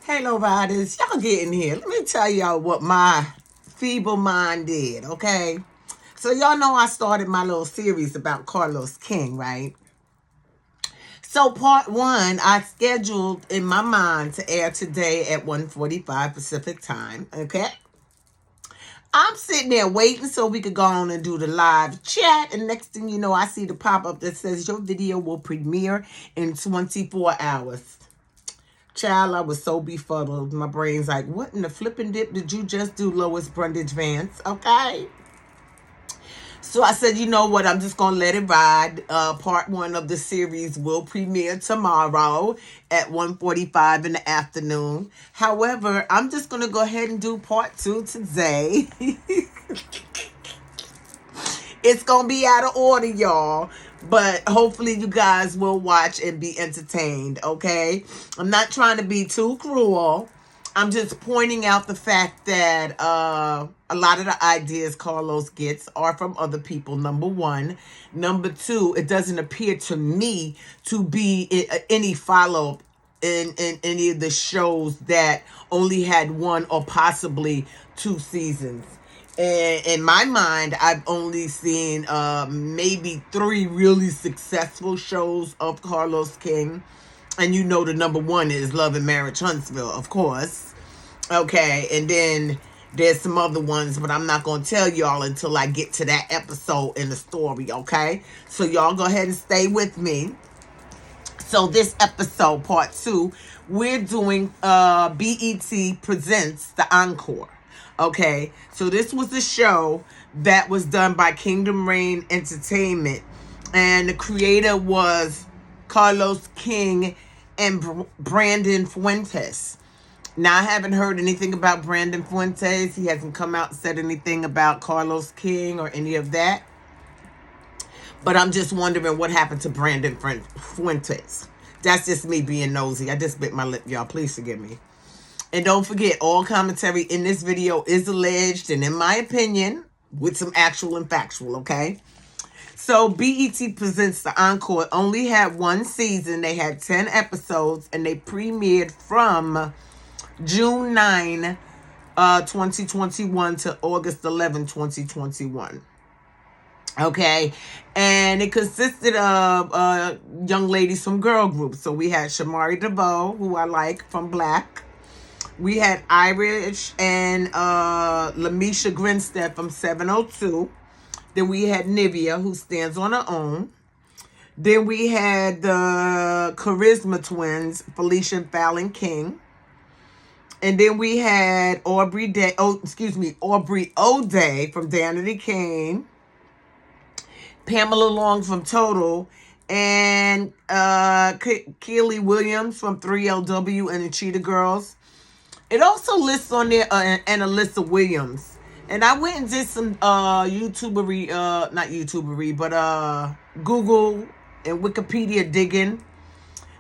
Hey, Lo-Ryders, y'all get in here. Let me tell y'all what my feeble mind did, okay? So y'all know I started my little series about Carlos King, right? So part one, I scheduled in my mind to air today at 1:45 Pacific time, okay? I'm sitting there waiting so we could go on and do the live chat. And next thing you know, I see the pop-up that says your video will premiere in 24 hours. Child, I was so befuddled. My brain's like, what in the flipping dip did you just do, Lois Brundage Vance? Okay. So I said, you know what? I'm just going to let it ride. Part one of the series will premiere tomorrow at 1:45 in the afternoon. However, I'm just going to go ahead and do part two today. It's going to be out of order, y'all. But hopefully you guys will watch and be entertained, okay? I'm not trying to be too cruel. I'm just pointing out the fact that a lot of the ideas Carlos gets are from other people, number one. Number two, it doesn't appear to me to be any follow-up in any of the shows that only had one or possibly two seasons. And in my mind, I've only seen maybe 3 really successful shows of Carlos King. And you know the number one is Love and Marriage Huntsville, of course. Okay, and then there's some other ones, but I'm not going to tell y'all until I get to that episode in the story, okay? So y'all go ahead and stay with me. So this episode, part 2, we're doing BET Presents the Encore. Okay, so this was a show that was done by Kingdom Reign Entertainment, and the creator was Carlos King and Brandon Fuentes. Now, I haven't heard anything about Brandon Fuentes. He hasn't come out and said anything about Carlos King or any of that. But I'm just wondering what happened to Brandon Fuentes. That's just me being nosy. I just bit my lip, y'all. Please forgive me. And don't forget, all commentary in this video is alleged and, in my opinion, with some actual and factual, okay? So, BET Presents the Encore only had one season. They had 10 episodes, and they premiered from June 9, 2021 to August 11, 2021. Okay, and it consisted of young ladies from girl groups. So we had Shamari DeVoe, who I like, from Blaque. We had Irish and LaMisha Grinstead from 702. Then we had Nivea, who stands on her own. Then we had the Charisma twins, Felisha and Fallon King. And then we had Aubrey O'Day from Danity Kane. Pamela Long from Total, and Kiely Williams from 3LW and the Cheetah Girls. It also lists on there and Alyssa Williams. And I went and did some not YouTubery, but Google and Wikipedia digging.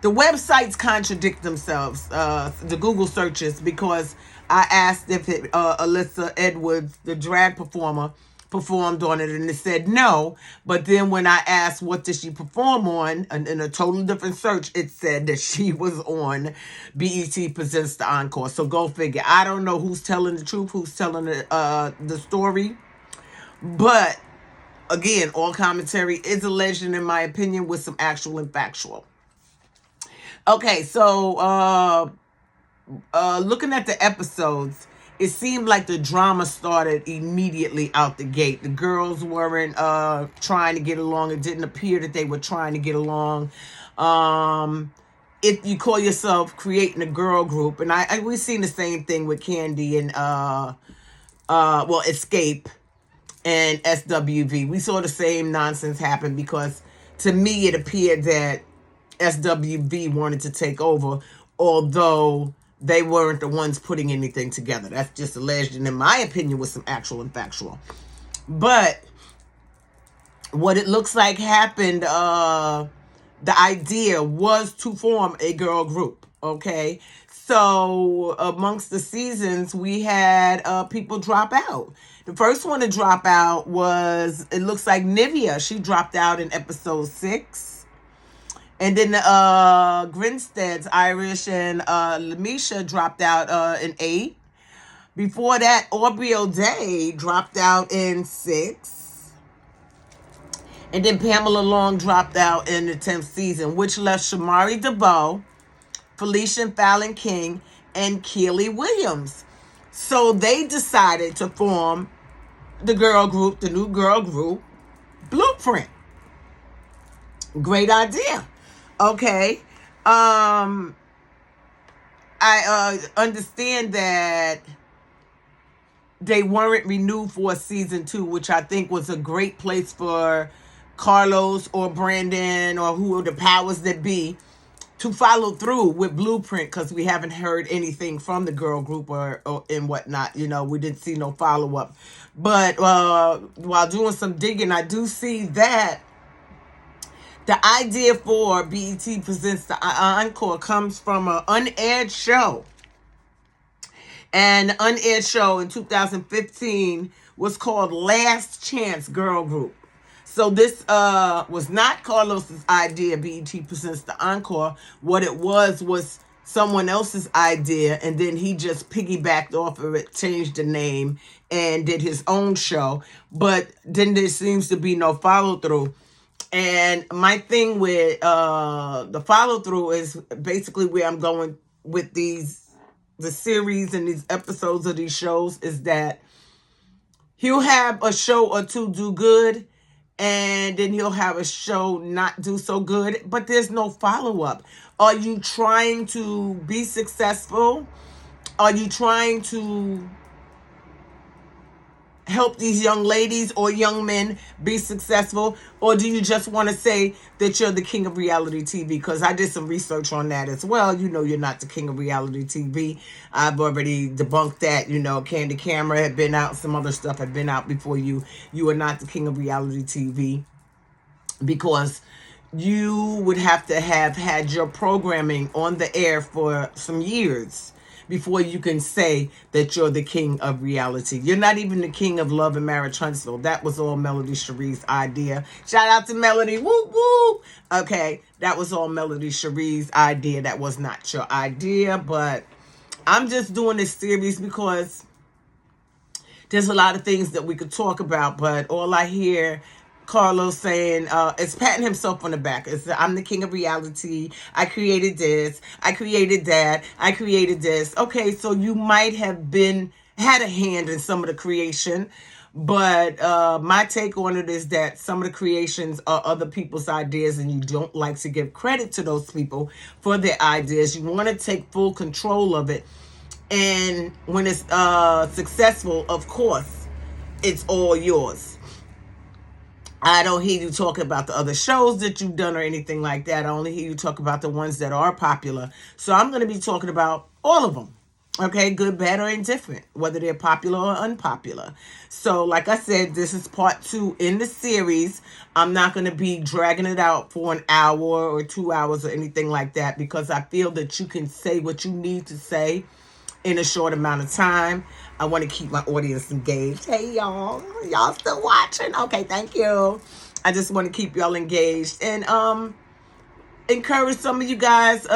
The websites contradict themselves, the Google searches, because I asked if Alyssa Edwards, the drag performer, performed on it, and it said no. But then when I asked what did she perform on, and in a totally different search, it said that she was on BET Presents the Encore. So go figure. I don't know who's telling the truth, who's telling the story. But again, all commentary is alleged, in my opinion, with some actual and factual. Okay, so looking at the episodes, it seemed like the drama started immediately out the gate. The girls weren't trying to get along. It didn't appear that they were trying to get along. If you call yourself creating a girl group, and we've seen the same thing with Candy and Escape and SWV. We saw the same nonsense happen because to me it appeared that SWV wanted to take over, although they weren't the ones putting anything together. That's just alleged, and in my opinion, with some actual and factual. But what it looks like happened, the idea was to form a girl group, okay? So amongst the seasons, we had people drop out. The first one to drop out was, it looks like Nivea. She dropped out in episode 6. And then Grinstead's Irish and LaMisha dropped out in 8. Before that, Aubrey O'Day dropped out in 6. And then Pamela Long dropped out in the 10th season, which left Shamari DeVoe, Felisha and Fallon King, and Kiely Williams. So they decided to form the girl group, the new girl group, BluPrint. Great idea. Okay. I understand that they weren't renewed for season 2, which I think was a great place for Carlos or Brandon or who are the powers that be to follow through with BluPrint, because we haven't heard anything from the girl group or and whatnot. You know, we didn't see no follow-up. But while doing some digging, I do see that the idea for BET Presents the Encore comes from an unaired show. And the unaired show in 2015 was called Last Chance Girl Group. So this was not Carlos's idea, BET Presents the Encore. What it was someone else's idea, and then he just piggybacked off of it, changed the name, and did his own show. But then there seems to be no follow-through. And my thing with the follow-through is basically where I'm going with the series and these episodes of these shows is that he'll have a show or two do good, and then he'll have a show not do so good, but there's no follow-up. Are you trying to be successful? Are you trying to help these young ladies or young men be successful? Or do you just want to say that you're the king of reality TV? Because I did some research on that as well. You know, you're not the king of reality TV. I've already debunked that. You know, Candy Camera had been out. Some other stuff had been out before you. You are not the king of reality TV, because you would have to have had your programming on the air for some years before you can say that you're the king of reality. You're not even the king of Love and Marriage Huntsville. That was all Melody Cherie's idea. Shout out to Melody. Woo woo. Okay, that was all Melody Cherie's idea. That was not your idea, but I'm just doing this series because there's a lot of things that we could talk about, but all I hear Carlos saying, is patting himself on the back. It's, I'm the king of reality. I created this. I created that. I created this. Okay, so you might have had a hand in some of the creation, but my take on it is that some of the creations are other people's ideas, and you don't like to give credit to those people for their ideas. You want to take full control of it. And when it's successful, of course, it's all yours. I don't hear you talking about the other shows that you've done or anything like that. I only hear you talk about the ones that are popular. So I'm going to be talking about all of them. Okay, good, bad, or indifferent, whether they're popular or unpopular. So like I said, this is part 2 in the series. I'm not going to be dragging it out for an hour or 2 hours or anything like that, because I feel that you can say what you need to say in a short amount of time. I want to keep my audience engaged. Hey, y'all. Y'all still watching? Okay, thank you. I just want to keep y'all engaged and encourage some of you guys,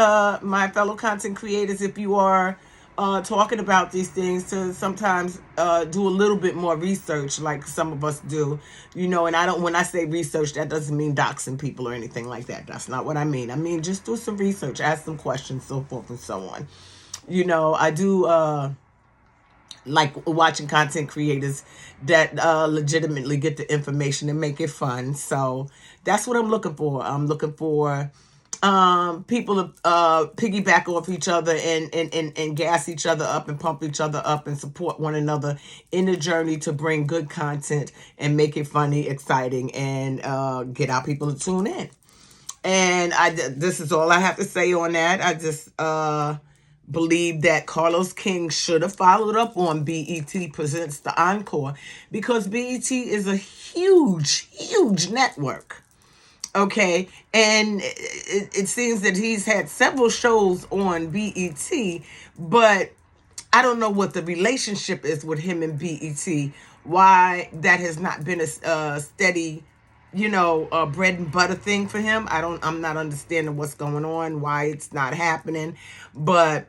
my fellow content creators, if you are talking about these things, to sometimes do a little bit more research like some of us do. You know, and when I say research, that doesn't mean doxing people or anything like that. That's not what I mean. I mean, just do some research, ask some questions, so forth and so on. You know, I do like watching content creators that legitimately get the information and make it fun. So that's what I'm looking for. I'm looking for people to piggyback off each other and gas each other up and pump each other up and support one another in the journey to bring good content and make it funny, exciting, and get our people to tune in. And this is all I have to say on that. I just believe that Carlos King should have followed up on BET Presents the Encore, because BET is a huge, huge network. Okay, and it seems that he's had several shows on BET, but I don't know what the relationship is with him and BET, why that has not been a steady you know, a bread and butter thing for him. I'm not understanding what's going on, why it's not happening. But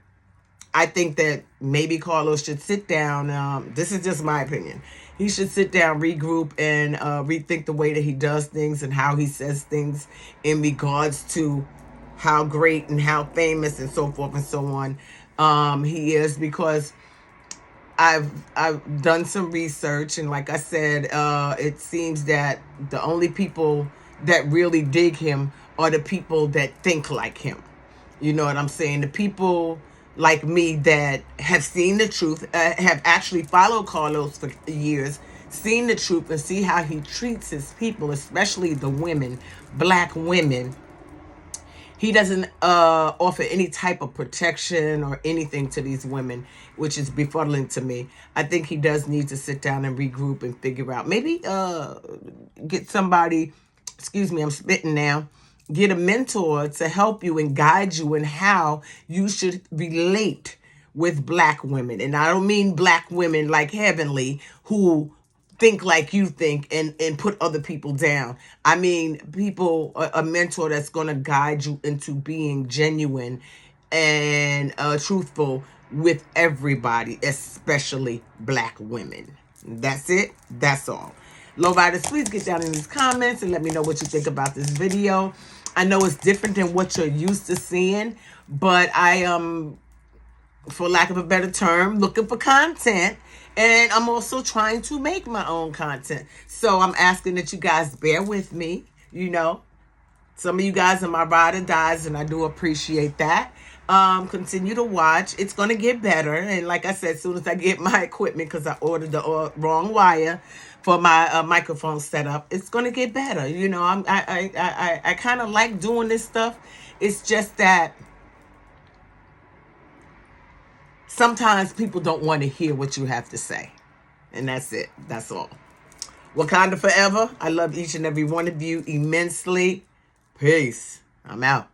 I think that maybe Carlos should sit down. This is just my opinion. He should sit down, regroup, and rethink the way that he does things and how he says things in regards to how great and how famous and so forth and so on he is. Because I've done some research, and like I said, it seems that the only people that really dig him are the people that think like him. You know what I'm saying? The people like me that have seen the truth, have actually followed Carlos for years, seen the truth, and see how he treats his people, especially the women, black women. He doesn't offer any type of protection or anything to these women, which is befuddling to me. I think he does need to sit down and regroup and figure out. Maybe get somebody, excuse me, I'm spitting now. Get a mentor to help you and guide you in how you should relate with black women. And I don't mean black women like heavenly who think like you think and put other people down. I mean people, a mentor that's going to guide you into being genuine and truthful with everybody, especially black women. That's it. That's all. Lo-Ryders, please get down in these comments and let me know what you think about this video. I know it's different than what you're used to seeing, but I am, for lack of a better term, looking for content. And I'm also trying to make my own content. So I'm asking that you guys bear with me. You know, some of you guys are my ride or dies, and I do appreciate that. Continue to watch. It's going to get better. And like I said, as soon as I get my equipment, because I ordered the wrong wire for my microphone setup, it's going to get better. You know, I kind of like doing this stuff. It's just that sometimes people don't want to hear what you have to say. And that's it. That's all. Wakanda forever. I love each and every one of you immensely. Peace. I'm out.